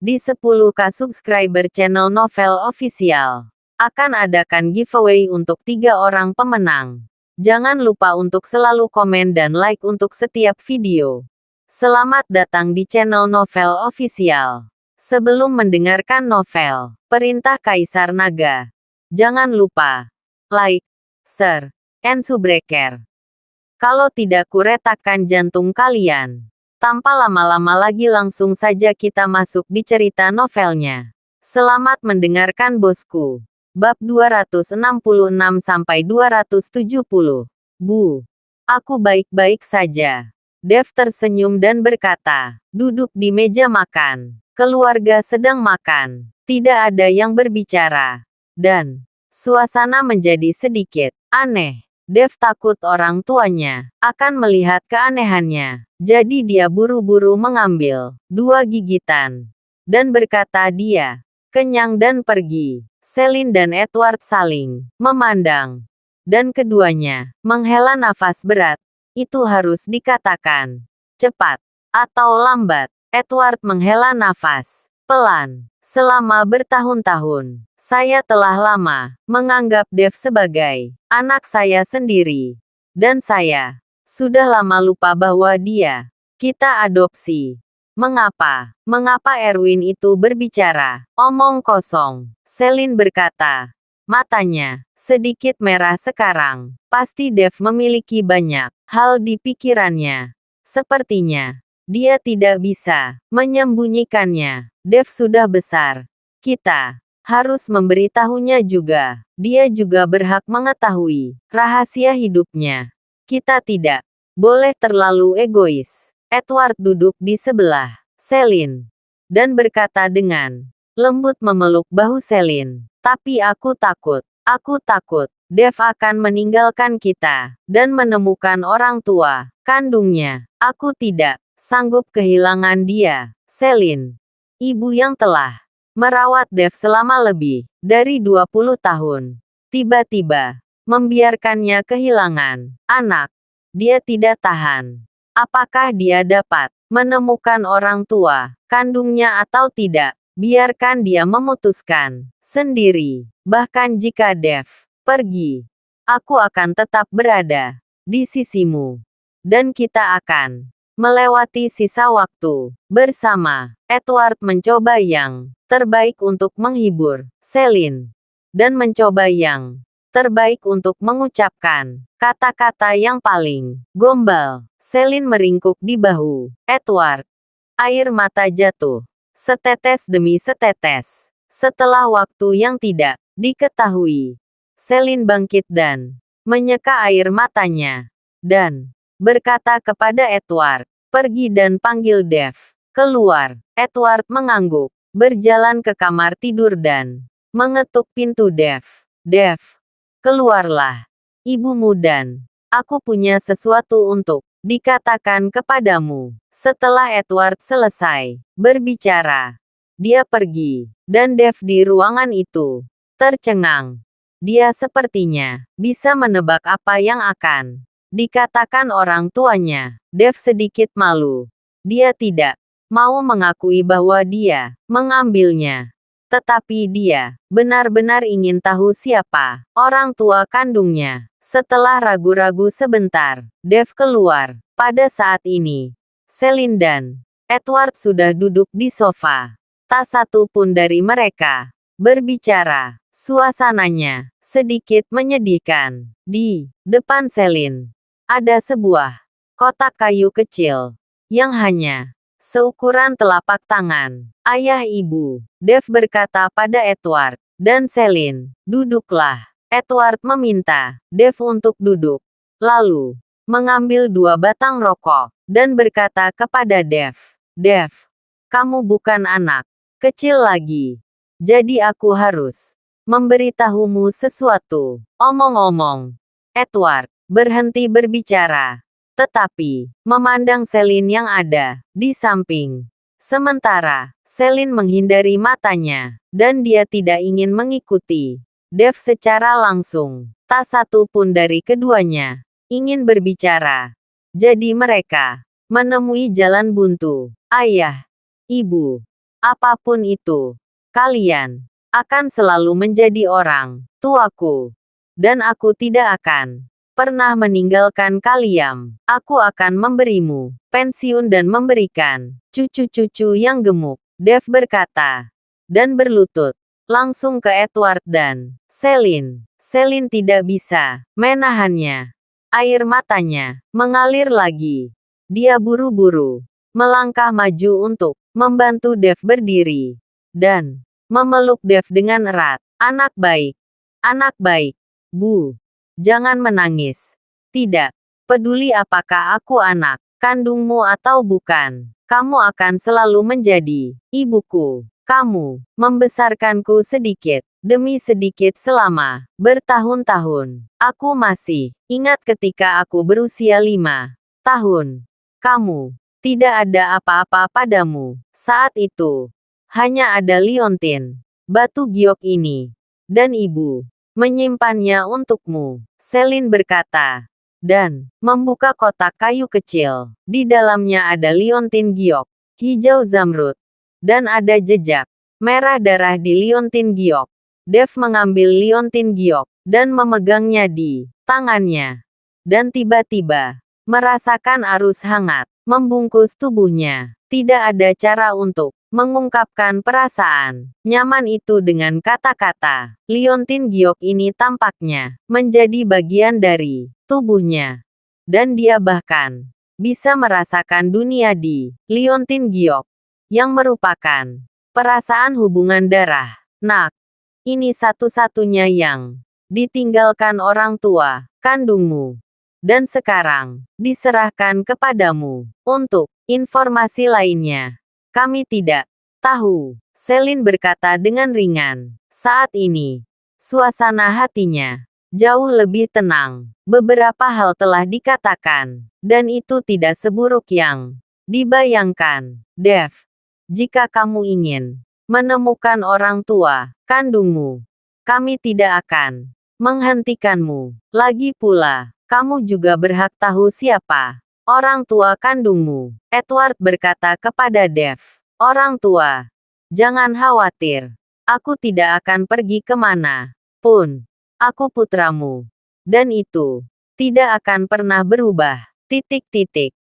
Di 10K subscriber channel Novel Official, akan adakan giveaway untuk 3 orang pemenang. Jangan lupa untuk selalu komen dan like untuk setiap video. Selamat datang di channel Novel Official. Sebelum mendengarkan novel Perintah Kaisar Naga, jangan lupa like, share, and subscribe. Kalau tidak kuretakkan jantung kalian. Tanpa lama-lama lagi langsung saja kita masuk di cerita novelnya. Selamat mendengarkan bosku. Bab 266-270. Bu, aku baik-baik saja. Dev tersenyum dan berkata, duduk di meja makan. Keluarga sedang makan. Tidak ada yang berbicara. Dan suasana menjadi sedikit aneh. Dev takut orang tuanya akan melihat keanehannya. Jadi dia buru-buru mengambil 2 gigitan. Dan berkata dia kenyang dan pergi. Celine dan Edward saling memandang. Dan keduanya menghela nafas berat. Itu harus dikatakan cepat atau lambat. Edward menghela nafas pelan. Selama bertahun-tahun, saya telah lama menganggap Dev sebagai anak saya sendiri. Dan saya sudah lama lupa bahwa kita adopsi. Mengapa? Mengapa Erwin itu berbicara? Omong kosong. Celine berkata. Matanya sedikit merah sekarang. Pasti Dev memiliki banyak hal di pikirannya. Sepertinya dia tidak bisa menyembunyikannya. Dev sudah besar. Kita harus memberitahunya juga. Dia juga berhak mengetahui rahasia hidupnya. Kita tidak boleh terlalu egois. Edward duduk di sebelah Celine dan berkata dengan lembut memeluk bahu Celine. Tapi aku takut Dev akan meninggalkan kita dan menemukan orang tua kandungnya. Aku tidak sanggup kehilangan dia. Celine, ibu yang telah merawat Dev selama lebih dari 20 tahun, tiba-tiba membiarkannya kehilangan anak. Dia tidak tahan. Apakah dia dapat menemukan orang tua kandungnya atau tidak? Biarkan dia memutuskan sendiri. Bahkan jika Dev pergi, aku akan tetap berada di sisimu. Dan kita akan melewati sisa waktu bersama. Edward mencoba yang terbaik untuk menghibur Celine. Dan mencoba yang terbaik untuk mengucapkan kata-kata yang paling gombal. Celine meringkuk di bahu Edward. Air mata jatuh. Setetes demi setetes. Setelah waktu yang tidak diketahui, Celine bangkit dan menyeka air matanya. Dan berkata kepada Edward, pergi dan panggil Dev keluar. Edward mengangguk, berjalan ke kamar tidur dan mengetuk pintu Dev. Dev, keluarlah. Ibumu dan aku punya sesuatu untuk dikatakan kepadamu. Setelah Edward selesai berbicara, dia pergi, dan Dev di ruangan itu tercengang. Dia sepertinya bisa menebak apa yang akan dikatakan orang tuanya. Dev sedikit malu. Dia tidak mau mengakui bahwa dia mengambilnya. Tetapi dia benar-benar ingin tahu siapa orang tua kandungnya. Setelah ragu-ragu sebentar, Dev keluar. Pada saat ini, Celine dan Edward sudah duduk di sofa. Tak satu pun dari mereka berbicara. Suasananya sedikit menyedihkan. Di depan Celine, ada sebuah kotak kayu kecil yang hanya seukuran telapak tangan. Ayah ibu, Dev berkata pada Edward dan Celine, duduklah. Edward meminta Dev untuk duduk. Lalu, mengambil 2 batang rokok, dan berkata kepada Dev, Dev, kamu bukan anak kecil lagi. Jadi aku harus memberitahumu sesuatu. Omong-omong, Edward berhenti berbicara. Tetapi, memandang Celine yang ada di samping. Sementara, Celine menghindari matanya, dan dia tidak ingin mengikuti Dev secara langsung. Tak satu pun dari keduanya ingin berbicara. Jadi mereka menemui jalan buntu. Ayah, ibu, Apapun itu, kalian akan selalu menjadi orang tuaku. Dan aku tidak akan pernah meninggalkan kalian. Aku akan memberimu pensiun dan memberikan cucu-cucu yang gemuk. Dev berkata. Dan berlutut langsung ke Edward dan Celine. Celine tidak bisa menahannya. Air matanya mengalir lagi. Dia buru-buru melangkah maju untuk membantu Dev berdiri dan memeluk Dev dengan erat. Anak baik, Bu. Jangan menangis. Tidak peduli apakah aku anak kandungmu atau bukan. Kamu akan selalu menjadi ibuku. Kamu membesarkanku sedikit demi sedikit selama bertahun-tahun. Aku masih ingat ketika aku berusia 5 tahun. Kamu tidak ada apa-apa padamu. Saat itu, hanya ada liontin, batu giok ini, dan ibu menyimpannya untukmu. Celine berkata, dan membuka kotak kayu kecil. Di dalamnya ada liontin giok, hijau zamrud, dan ada jejak merah darah di liontin giok. Dev mengambil liontin giok dan memegangnya di tangannya. Dan tiba-tiba, merasakan arus hangat membungkus tubuhnya. Tidak ada cara untuk mengungkapkan perasaan nyaman itu dengan kata-kata. Liontin giok ini tampaknya menjadi bagian dari tubuhnya. Dan dia bahkan bisa merasakan dunia di liontin giok, yang merupakan perasaan hubungan darah. Nak, ini satu-satunya yang ditinggalkan orang tua kandungmu. Dan sekarang, diserahkan kepadamu. Untuk informasi lainnya, kami tidak tahu. Celine berkata dengan ringan. Saat ini, suasana hatinya jauh lebih tenang. Beberapa hal telah dikatakan, dan itu tidak seburuk yang dibayangkan. Dev, jika kamu ingin menemukan orang tua kandungmu, kami tidak akan menghentikanmu. Lagi pula, kamu juga berhak tahu siapa orang tua kandungmu. Edward berkata kepada Dev. Orang tua, jangan khawatir. Aku tidak akan pergi kemana pun. Aku putramu. Dan itu tidak akan pernah berubah.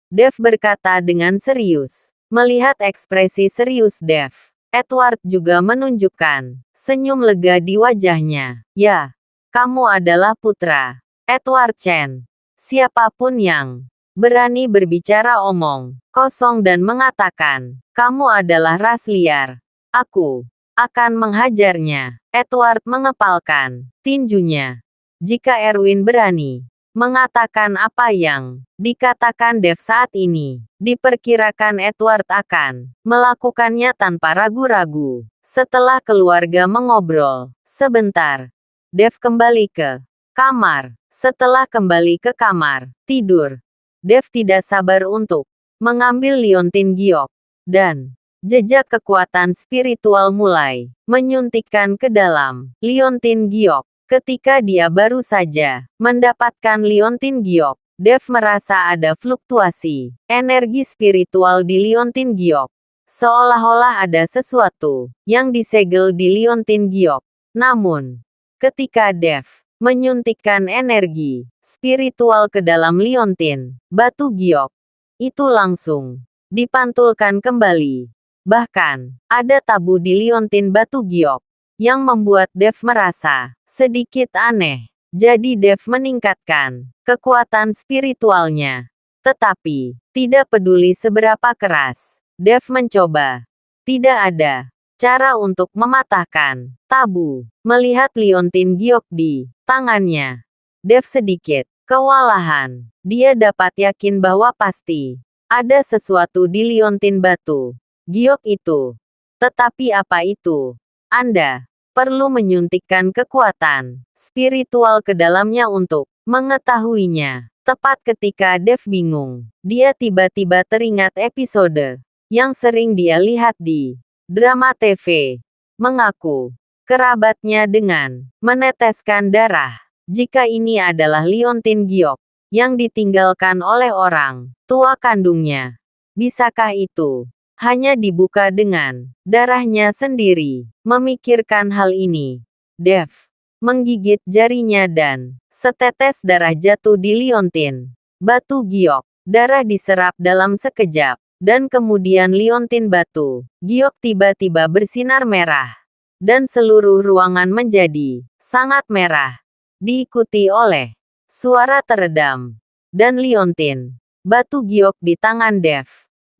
Dev berkata dengan serius. Melihat ekspresi serius Dev, Edward juga menunjukkan senyum lega di wajahnya. Ya, kamu adalah putra Edward Chen. Siapapun yang berani berbicara omong kosong dan mengatakan, kamu adalah ras liar, aku akan menghajarnya. Edward mengepalkan tinjunya. Jika Erwin berani mengatakan apa yang dikatakan Dev saat ini, diperkirakan Edward akan melakukannya tanpa ragu-ragu. Setelah keluarga mengobrol sebentar, Dev kembali ke kamar. Setelah kembali ke kamar tidur, Dev tidak sabar untuk mengambil liontin giok, dan jejak kekuatan spiritual mulai menyuntikkan ke dalam liontin giok. Ketika dia baru saja mendapatkan liontin giok, Dev merasa ada fluktuasi energi spiritual di liontin giok. Seolah-olah ada sesuatu yang disegel di liontin giok. Namun, ketika Dev menyuntikkan energi spiritual ke dalam liontin batu giok, itu langsung dipantulkan kembali. Bahkan, ada tabu di liontin batu giok yang membuat Dev merasa sedikit aneh. Jadi Dev meningkatkan kekuatan spiritualnya. Tetapi, tidak peduli seberapa keras Dev mencoba, tidak ada cara untuk mematahkan tabu. Melihat liontin giok di tangannya, Dev sedikit kewalahan. Dia dapat yakin bahwa pasti ada sesuatu di liontin batu giok itu. Tetapi apa itu? Anda perlu menyuntikkan kekuatan spiritual ke dalamnya untuk mengetahuinya. Tepat ketika Dev bingung, dia tiba-tiba teringat episode yang sering dia lihat di drama TV. Mengaku kerabatnya dengan meneteskan darah. Jika ini adalah liontin giok yang ditinggalkan oleh orang tua kandungnya, bisakah itu hanya dibuka dengan darahnya sendiri. Memikirkan hal ini, Dev menggigit jarinya dan setetes darah jatuh di liontin batu giok. Darah diserap dalam sekejap, dan kemudian liontin batu giok tiba-tiba bersinar merah, dan seluruh ruangan menjadi sangat merah, diikuti oleh suara teredam, dan liontin batu giok di tangan Dev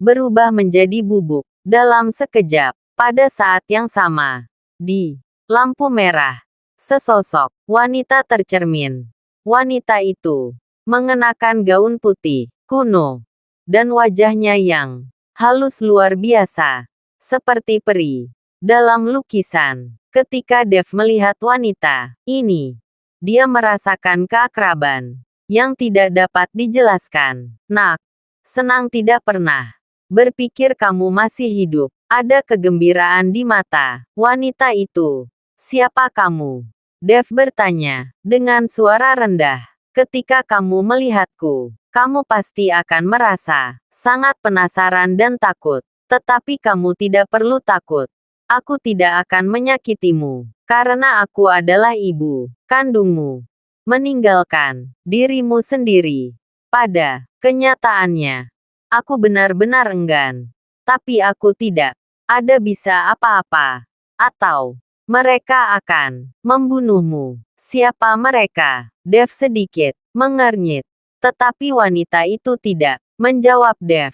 berubah menjadi bubuk dalam sekejap. Pada saat yang sama, di lampu merah, sesosok wanita tercermin. Wanita itu mengenakan gaun putih kuno, dan wajahnya yang halus luar biasa, seperti peri dalam lukisan. Ketika Dev melihat wanita ini, dia merasakan keakraban yang tidak dapat dijelaskan. Nak, senang tidak pernah berpikir kamu masih hidup. Ada kegembiraan di mata wanita itu. Siapa kamu? Dev bertanya dengan suara rendah. Ketika kamu melihatku, kamu pasti akan merasa sangat penasaran dan takut. Tetapi kamu tidak perlu takut. Aku tidak akan menyakitimu, karena aku adalah ibu kandungmu. Meninggalkan dirimu sendiri. Pada kenyataannya, aku benar-benar enggan. Tapi aku tidak ada bisa apa-apa. Atau mereka akan membunuhmu. Siapa mereka? Dev sedikit mengernyit. Tetapi wanita itu tidak menjawab Dev.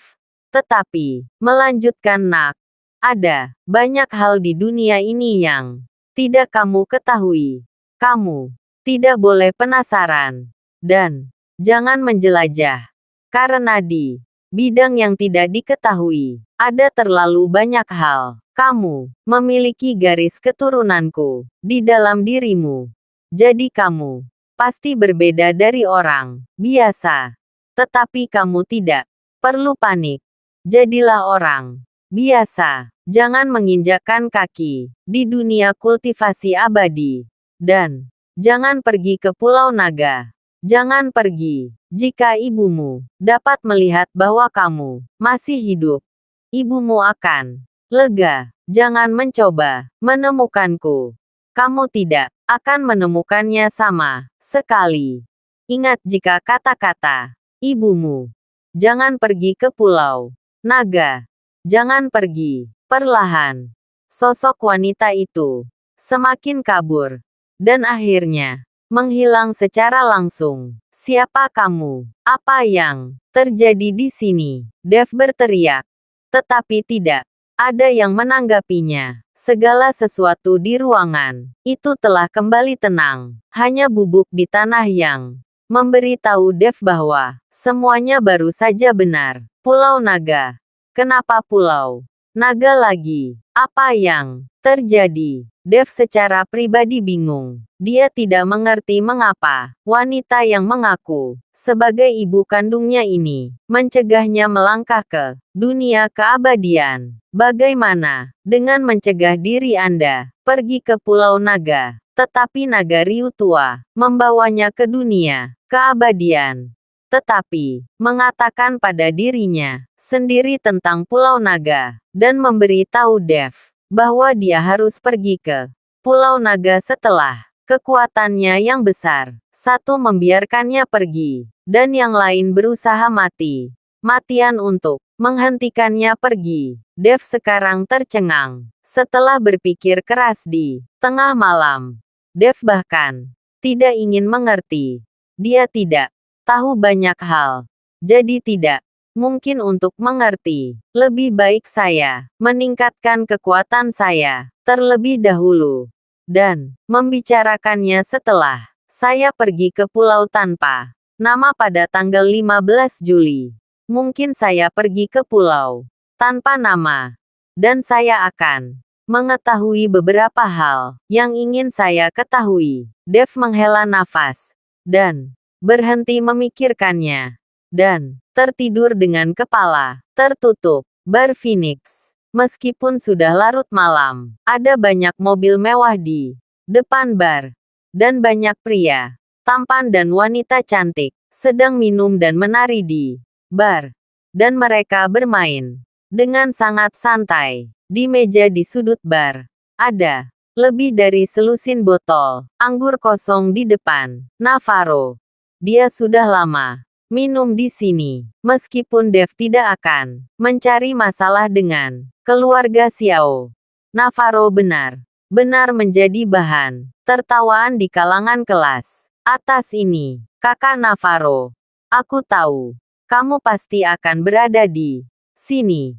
Tetapi melanjutkan, nak. Ada banyak hal di dunia ini yang tidak kamu ketahui. Kamu tidak boleh penasaran. Dan jangan menjelajah. Karena di bidang yang tidak diketahui, ada terlalu banyak hal. Kamu memiliki garis keturunanku di dalam dirimu. Jadi kamu pasti berbeda dari orang biasa. Tetapi kamu tidak perlu panik. Jadilah orang biasa. Jangan menginjakkan kaki di dunia kultivasi abadi. Dan jangan pergi ke Pulau Naga. Jangan pergi. Jika ibumu dapat melihat bahwa kamu masih hidup, ibumu akan lega. Jangan mencoba menemukanku. Kamu tidak akan menemukannya sama sekali. Ingat, jika kata-kata ibumu, jangan pergi ke Pulau Naga. Jangan pergi. Perlahan, sosok wanita itu semakin kabur, dan akhirnya menghilang secara langsung. Siapa kamu? Apa yang terjadi di sini? Dev berteriak. Tetapi tidak ada yang menanggapinya. Segala sesuatu di ruangan itu telah kembali tenang. Hanya bubuk di tanah yang memberitahu Dev bahwa semuanya baru saja benar. Pulau Naga. Kenapa Pulau Naga lagi? Apa yang terjadi? Dev secara pribadi bingung. Dia tidak mengerti mengapa wanita yang mengaku sebagai ibu kandungnya ini mencegahnya melangkah ke dunia keabadian. Bagaimana dengan mencegah diri Anda pergi ke Pulau Naga, tetapi naga Ryu tua membawanya ke dunia keabadian? Tetapi mengatakan pada dirinya sendiri tentang Pulau Naga, dan memberitahu Dev bahwa dia harus pergi ke Pulau Naga setelah kekuatannya yang besar. Satu membiarkannya pergi, dan yang lain berusaha mati-matian untuk menghentikannya pergi. Dev sekarang tercengang. Setelah berpikir keras di tengah malam, Dev bahkan tidak ingin mengerti. Dia tidak tahu banyak hal. Jadi tidak mungkin untuk mengerti. Lebih baik saya meningkatkan kekuatan saya terlebih dahulu. Dan membicarakannya setelah saya pergi ke pulau tanpa nama pada tanggal 15 Juli. Mungkin saya pergi ke pulau tanpa nama. Dan saya akan mengetahui beberapa hal yang ingin saya ketahui. Dev menghela nafas dan berhenti memikirkannya, dan tertidur dengan kepala tertutup. Bar Phoenix. Meskipun sudah larut malam, ada banyak mobil mewah di depan bar, dan banyak pria tampan dan wanita cantik sedang minum dan menari di bar, dan mereka bermain dengan sangat santai. Di meja di sudut bar, ada lebih dari selusin botol anggur kosong di depan Navarro. Dia sudah lama minum di sini. Meskipun Dev tidak akan mencari masalah dengan keluarga Xiao, Navarro benar-benar menjadi bahan tertawaan di kalangan kelas atas ini. Kakak Navarro, aku tahu kamu pasti akan berada di sini.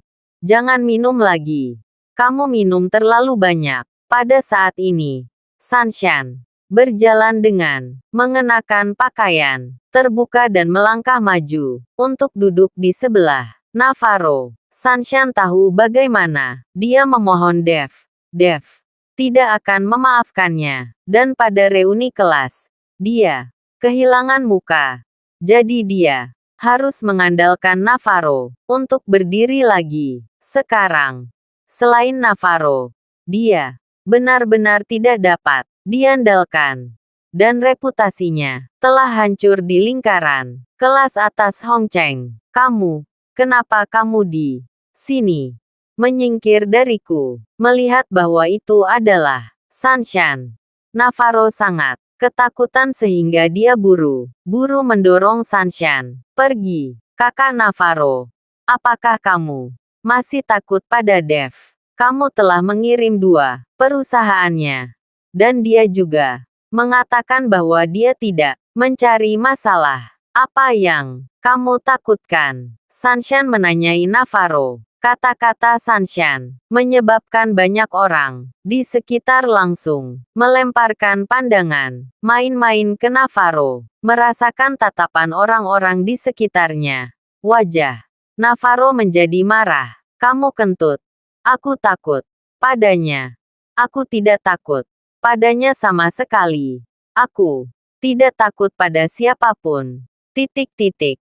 Jangan minum lagi. Kamu minum terlalu banyak. Pada saat ini, Sanshan berjalan dengan mengenakan pakaian terbuka dan melangkah maju untuk duduk di sebelah Navarro. Sanshan tahu bagaimana dia memohon Dev. Dev tidak akan memaafkannya. Dan pada reuni kelas, dia kehilangan muka. Jadi dia harus mengandalkan Navarro untuk berdiri lagi. Sekarang, selain Navarro, dia benar-benar tidak dapat diandalkan. Dan reputasinya telah hancur di lingkaran kelas atas Hongcheng. Kenapa kamu di sini? Menyingkir dariku. Melihat bahwa itu adalah Sanshan, Navarro sangat ketakutan sehingga dia buru-buru mendorong Sanshan pergi. Kakak Navarro, apakah kamu masih takut pada Dev? Kamu telah mengirim 2 perusahaannya. Dan dia juga mengatakan bahwa dia tidak mencari masalah. Apa yang kamu takutkan? Sanshan menanyai Navarro. Kata-kata Sanshan menyebabkan banyak orang di sekitar langsung melemparkan pandangan main-main ke Navarro. Merasakan tatapan orang-orang di sekitarnya. Wajah Navarro menjadi marah. Kamu kentut. Aku takut padanya. Aku tidak takut padanya sama sekali. Aku tidak takut pada siapapun.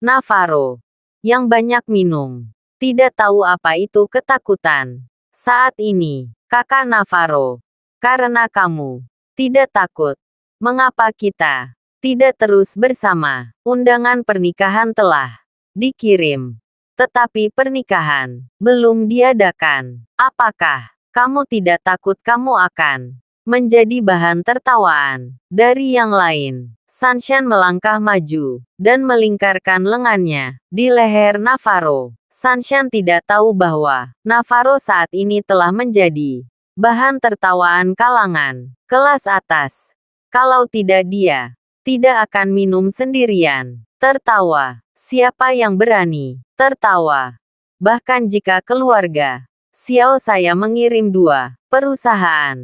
Navarro yang banyak minum tidak tahu apa itu ketakutan. Saat ini, kakak Navarro, karena kamu tidak takut, mengapa kita tidak terus bersama? Undangan pernikahan telah dikirim. Tetapi pernikahan belum diadakan. Apakah kamu tidak takut kamu akan menjadi bahan tertawaan dari yang lain? Sanshan melangkah maju dan melingkarkan lengannya di leher Navarro. Sanshan tidak tahu bahwa Navarro saat ini telah menjadi bahan tertawaan kalangan kelas atas. Kalau tidak, dia tidak akan minum sendirian. Tertawa. Siapa yang berani tertawa? Bahkan jika keluarga Xiao saya mengirim 2 perusahaan,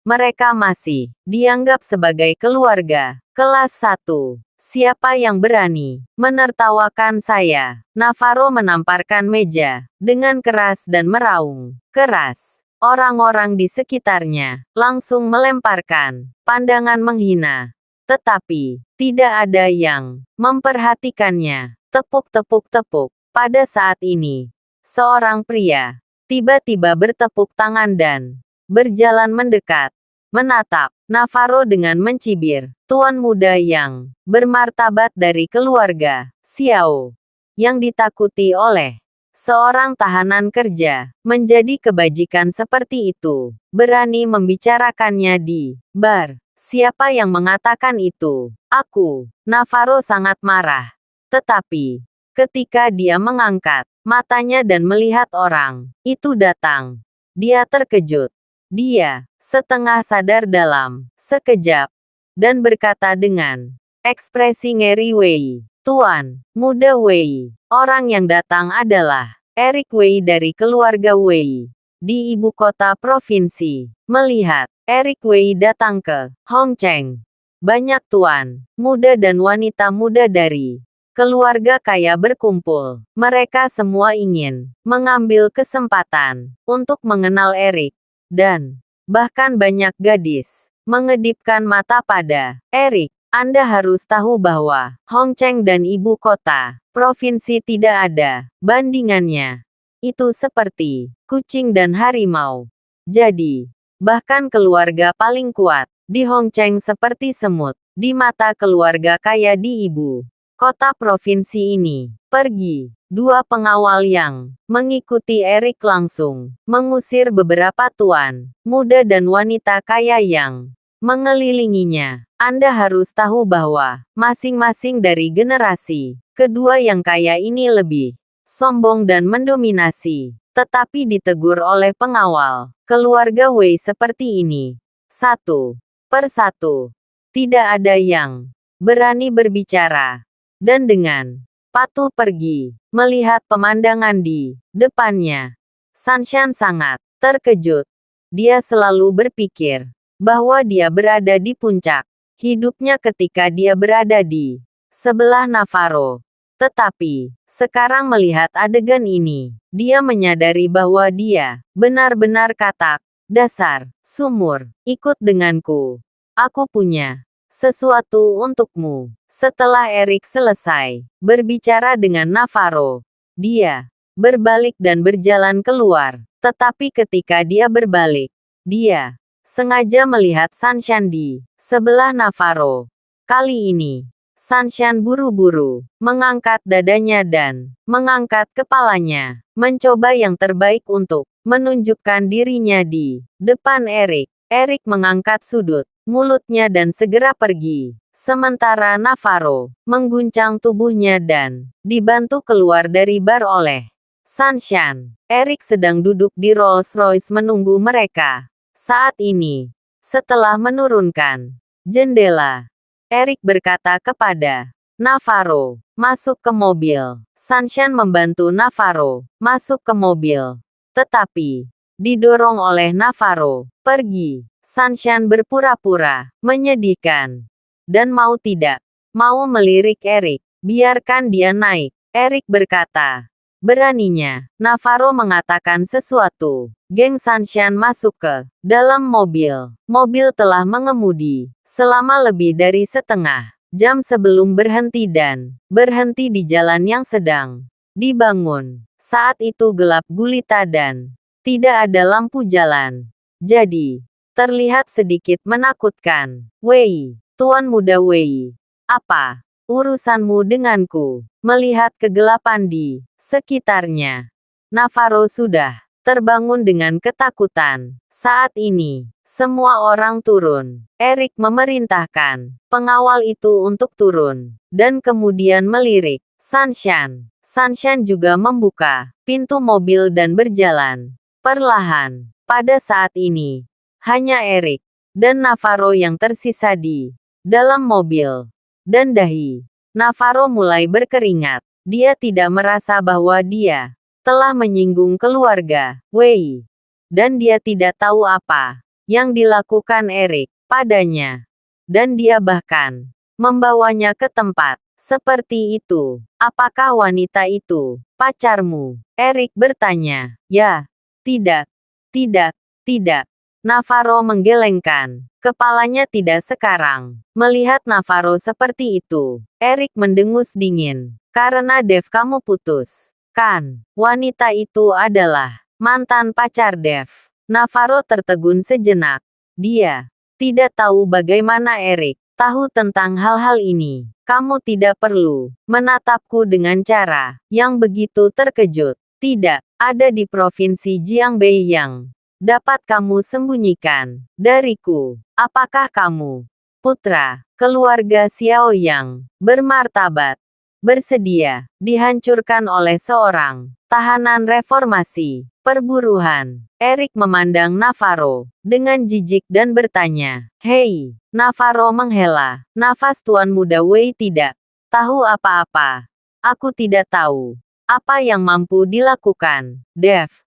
mereka masih dianggap sebagai keluarga kelas 1. Siapa yang berani menertawakan saya? Navarro menamparkan meja dengan keras dan meraung keras. Orang-orang di sekitarnya langsung melemparkan pandangan menghina. Tetapi tidak ada yang memperhatikannya. Tepuk-tepuk-tepuk. Pada saat ini, seorang pria tiba-tiba bertepuk tangan dan berjalan mendekat, menatap Navarro dengan mencibir. Tuan muda yang bermartabat dari keluarga Xiao, yang ditakuti oleh seorang tahanan kerja, menjadi kebajikan seperti itu, berani membicarakannya di bar. Siapa yang mengatakan itu? Aku. Navarro sangat marah. Tetapi, ketika dia mengangkat matanya dan melihat orang itu datang, dia terkejut. Dia setengah sadar dalam sekejap dan berkata dengan ekspresi ngeri, Wei, Tuan muda Wei. Orang yang datang adalah Eric Wei dari keluarga Wei di ibu kota provinsi. Melihat Eric Wei datang ke Hongcheng, banyak tuan muda dan wanita muda dari keluarga kaya berkumpul. Mereka semua ingin mengambil kesempatan untuk mengenal Eric. Dan bahkan banyak gadis mengedipkan mata pada Eric. Anda harus tahu bahwa Hongcheng dan ibu kota provinsi tidak ada bandingannya. Itu seperti kucing dan harimau. Jadi, bahkan keluarga paling kuat di Hongcheng seperti semut di mata keluarga kaya di ibu kota provinsi ini. Pergi. Dua pengawal yang mengikuti Erik langsung mengusir beberapa tuan muda dan wanita kaya yang mengelilinginya. Anda harus tahu bahwa masing-masing dari generasi kedua yang kaya ini lebih sombong dan mendominasi, tetapi ditegur oleh pengawal keluarga Wei seperti ini. Satu persatu, tidak ada yang berani berbicara, dan dengan patuh pergi melihat pemandangan di depannya. Sanshan sangat terkejut. Dia selalu berpikir bahwa dia berada di puncak hidupnya ketika dia berada di sebelah Navarro. Tetapi, sekarang melihat adegan ini, dia menyadari bahwa dia benar-benar katak. Dasar sumur, ikut denganku. Aku punya sesuatu untukmu. Setelah Erik selesai berbicara dengan Navarro, dia berbalik dan berjalan keluar. Tetapi ketika dia berbalik, dia sengaja melihat Sanshan di sebelah Navarro. Kali ini, Sanshan buru-buru mengangkat dadanya dan mengangkat kepalanya, mencoba yang terbaik untuk menunjukkan dirinya di depan Erik. Erik mengangkat sudut mulutnya dan segera pergi. Sementara Navarro mengguncang tubuhnya dan dibantu keluar dari bar oleh Sanshan. Erik sedang duduk di Rolls-Royce menunggu mereka. Saat ini, setelah menurunkan jendela, Erik berkata kepada Navarro, masuk ke mobil. Sanshan membantu Navarro masuk ke mobil. Tetapi, didorong oleh Navarro, pergi. Sanshan berpura-pura menyedihkan dan mau tidak mau melirik Erik. Biarkan dia naik. Erik berkata. Beraninya, Navarro mengatakan sesuatu. Geng Sanshan masuk ke dalam mobil. Mobil telah mengemudi selama lebih dari setengah jam sebelum berhenti dan berhenti di jalan yang sedang dibangun. Saat itu gelap gulita dan tidak ada lampu jalan. Jadi, terlihat sedikit menakutkan. Wei, Tuan Muda Wei, apa urusanmu denganku? Melihat kegelapan di sekitarnya, Navarro sudah terbangun dengan ketakutan. Saat ini, semua orang turun. Erik memerintahkan pengawal itu untuk turun, dan kemudian melirik Sanshan. Sanshan juga membuka pintu mobil dan berjalan perlahan. Pada saat ini, hanya Erik dan Navarro yang tersisa di dalam mobil. Dan dahi Navarro mulai berkeringat. Dia tidak merasa bahwa dia telah menyinggung keluarga Wei. Dan dia tidak tahu apa yang dilakukan Erik padanya. Dan dia bahkan membawanya ke tempat seperti itu. Apakah wanita itu pacarmu? Erik bertanya. Ya, tidak, tidak, tidak. Navarro menggelengkan kepalanya tidak sekarang. Melihat Navarro seperti itu, Erik mendengus dingin. Karena Dev kamu putus, kan? Wanita itu adalah mantan pacar Dev. Navarro tertegun sejenak. Dia tidak tahu bagaimana Erik tahu tentang hal-hal ini. Kamu tidak perlu menatapku dengan cara yang begitu terkejut. Tidak ada di provinsi Jiangbei yang dapat kamu sembunyikan dariku. Apakah kamu, putra keluarga Xiao yang bermartabat, bersedia dihancurkan oleh seorang tahanan reformasi perburuan? Erik memandang Navarro dengan jijik dan bertanya. Hei, Navarro menghela nafas. Tuan Muda Wei tidak tahu apa-apa. Aku tidak tahu apa yang mampu dilakukan Dev.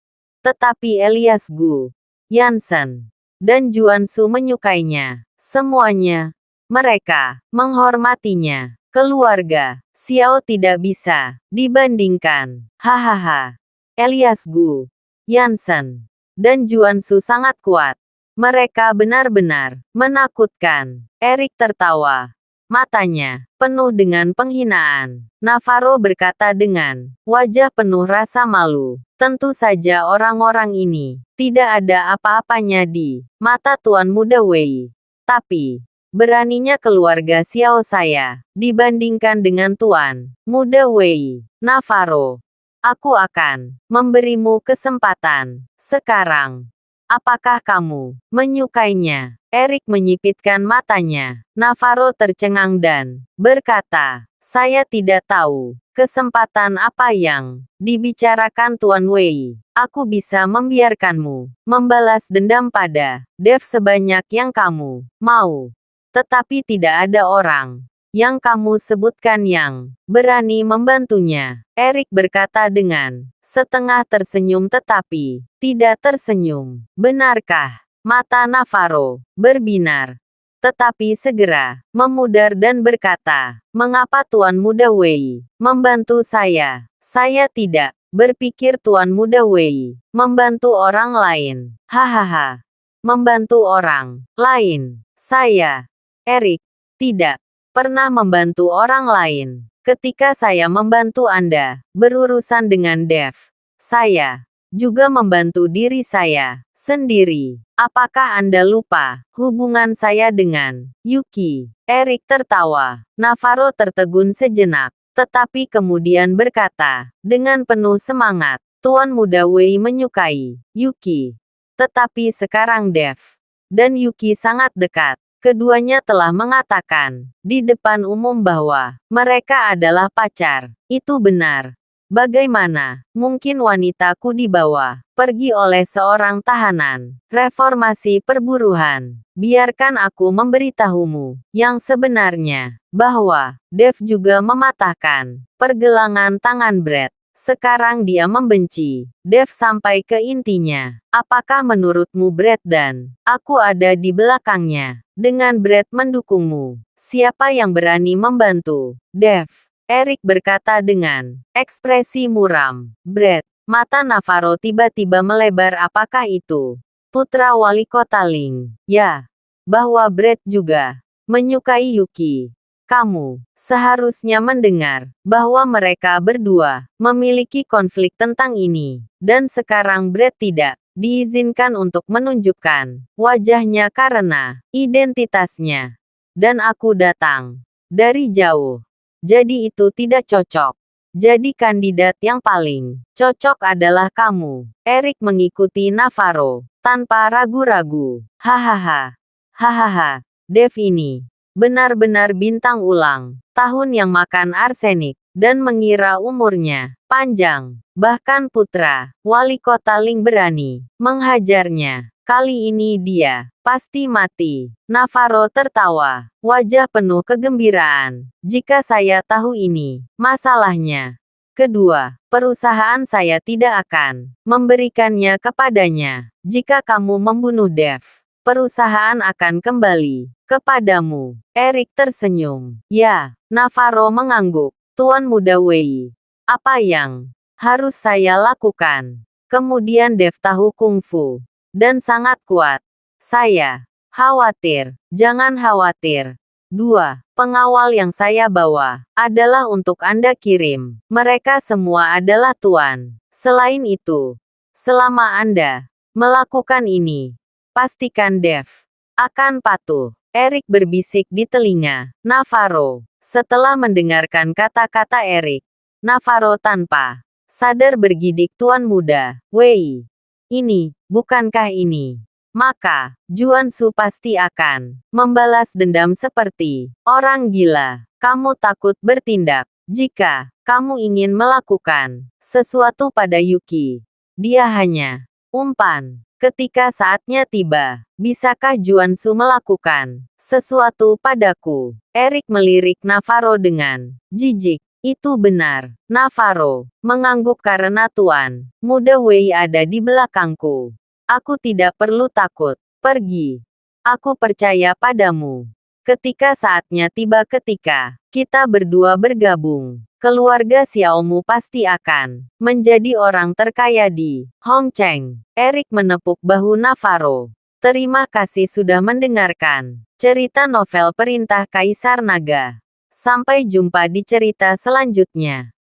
Tetapi Elias Gu, Yansen, dan Juansu menyukainya. Semuanya, mereka menghormatinya. Keluarga Xiao tidak bisa dibandingkan. Hahaha. Elias Gu, Yansen, dan Juansu sangat kuat. Mereka benar-benar menakutkan. Erik tertawa. Matanya penuh dengan penghinaan. Navarro berkata dengan wajah penuh rasa malu. Tentu saja orang-orang ini tidak ada apa-apanya di mata Tuan Muda Wei. Tapi, beraninya keluarga Xiao saya dibandingkan dengan Tuan Muda Wei. Navarro Aku akan memberimu kesempatan. Sekarang. Apakah kamu menyukainya? Erik menyipitkan matanya. Navarro tercengang dan berkata, saya tidak tahu. Kesempatan apa yang dibicarakan Tuan Wei? Aku bisa membiarkanmu membalas dendam pada Dev sebanyak yang kamu mau. Tetapi tidak ada orang yang kamu sebutkan yang berani membantunya. Erik berkata dengan setengah tersenyum tetapi tidak tersenyum. Benarkah? Mata Navarro berbinar. Tetapi segera memudar dan berkata, mengapa Tuan Muda Wei membantu saya? Saya tidak berpikir Tuan Muda Wei membantu orang lain. Hahaha. Membantu orang lain. Saya, Erik, tidak pernah membantu orang lain. Ketika saya membantu Anda berurusan dengan Dev, saya juga membantu diri saya sendiri. Apakah Anda lupa hubungan saya dengan Yuki? Erik tertawa. Navarro tertegun sejenak, tetapi kemudian berkata dengan penuh semangat, Tuan Muda Wei menyukai Yuki. Tetapi sekarang Dev dan Yuki sangat dekat. Keduanya telah mengatakan di depan umum bahwa mereka adalah pacar. Itu benar. Bagaimana mungkin wanitaku dibawa pergi oleh seorang tahanan reformasi perburuan? Biarkan aku memberitahumu yang sebenarnya, bahwa Dev juga mematahkan pergelangan tangan Brett. Sekarang dia membenci Dev sampai ke intinya. Apakah menurutmu Brett dan aku ada di belakangnya? Dengan Brett mendukungmu, siapa yang berani membantu Dev? Erik berkata dengan ekspresi muram. Brett, mata Navarro tiba-tiba melebar. Apakah itu putra wali kota Ling? Ya, bahwa Brett juga menyukai Yuki. Kamu seharusnya mendengar bahwa mereka berdua memiliki konflik tentang ini, dan sekarang Brett tidak diizinkan untuk menunjukkan wajahnya karena identitasnya. Dan aku datang dari jauh. Jadi itu tidak cocok. Jadi kandidat yang paling cocok adalah kamu. Erik mengikuti Navarro tanpa ragu-ragu. Hahaha. Hahaha. Dev ini benar-benar bintang ulang tahun yang makan arsenik dan mengira umurnya panjang. Bahkan putra wali kota Ling berani menghajarnya. Kali ini dia pasti mati. Navarro tertawa, wajah penuh kegembiraan. Jika saya tahu ini masalahnya. Kedua, perusahaan saya tidak akan memberikannya kepadanya. Jika kamu membunuh Dev, perusahaan akan kembali kepadamu. Erik tersenyum. Ya, Navarro mengangguk. Tuan Muda Wei, apa yang harus saya lakukan? Kemudian Dev tahu kungfu dan sangat kuat. Saya khawatir. Jangan khawatir. 2. Pengawal yang saya bawa adalah untuk Anda kirim. Mereka semua adalah tuan. Selain itu, selama Anda melakukan ini, pastikan Dev akan patuh. Erik berbisik di telinga Navarro. Setelah mendengarkan kata-kata Erik, Navarro tanpa sadar bergidik, Tuan Muda Wei. Ini, bukankah ini? Maka, Juan Su pasti akan membalas dendam seperti orang gila. Kamu takut bertindak jika kamu ingin melakukan sesuatu pada Yuki. Dia hanya umpan. Ketika saatnya tiba, bisakah Juan Su melakukan sesuatu padaku? Erik melirik Navarro dengan jijik. Itu benar. Navarro mengangguk karena Tuan Muda Wei ada di belakangku. Aku tidak perlu takut. Pergi. Aku percaya padamu. Ketika saatnya tiba, ketika kita berdua bergabung, keluarga Xiaomu pasti akan menjadi orang terkaya di Hongcheng. Erik menepuk bahu Navarro. Terima kasih sudah mendengarkan cerita novel Perintah Kaisar Naga. Sampai jumpa di cerita selanjutnya.